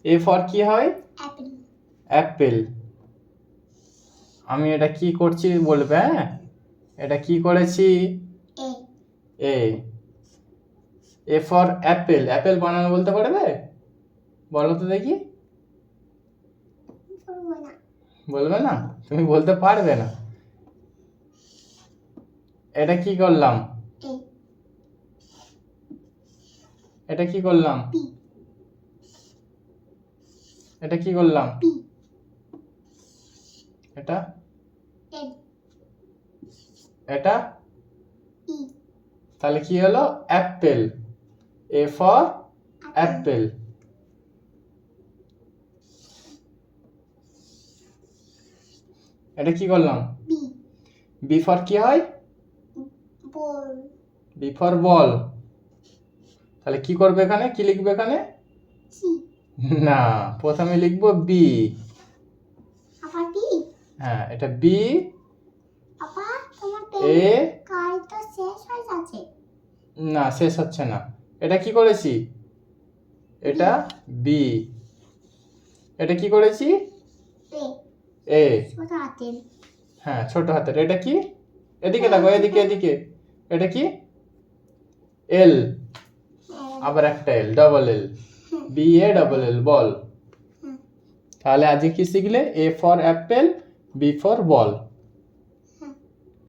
এ for কি হয়? Apple. Apple. আমি এটা কি করছি বলবে, হ্যাঁ? এটা কি করেছি? A. A. A for apple. Apple বানানো বলতে পারবে? বলো তো দেখি। বলবো না। বলবে না? তুমি বলতে পারবে না। এটা কি করলাম? এ। এটা কি করলাম? পি। এটা কি করলাম? পি। এটা এল। এটা ই। তাহলে কি হলো? অ্যাপেল। A for apple. এটা কি করলাম? বি। বি ফর কি হয়? বল। B for ball. তাহলে কি করবে এখানে? কি লিখবে এখানে? সি। না, প্রথমে লিখবো বি। আবার বি। হ্যাঁ, এটা বি। আবার তোমার এ। কাজ তো শেষ হয়ে যাচ্ছে। না, শেষ হচ্ছে না। এটা কি করেছি? এটা বি। এটা কি করেছি? এ। এ। ছোট হাতের। হ্যাঁ, ছোট হাতের। এটা কি? এদিকে দেখো, এদিকে এদিকে। এটা কি? এল। আবার একটা L, double L. B A double L, ball. তাহলে আজকে কি শিখলে? A for apple, B for ball.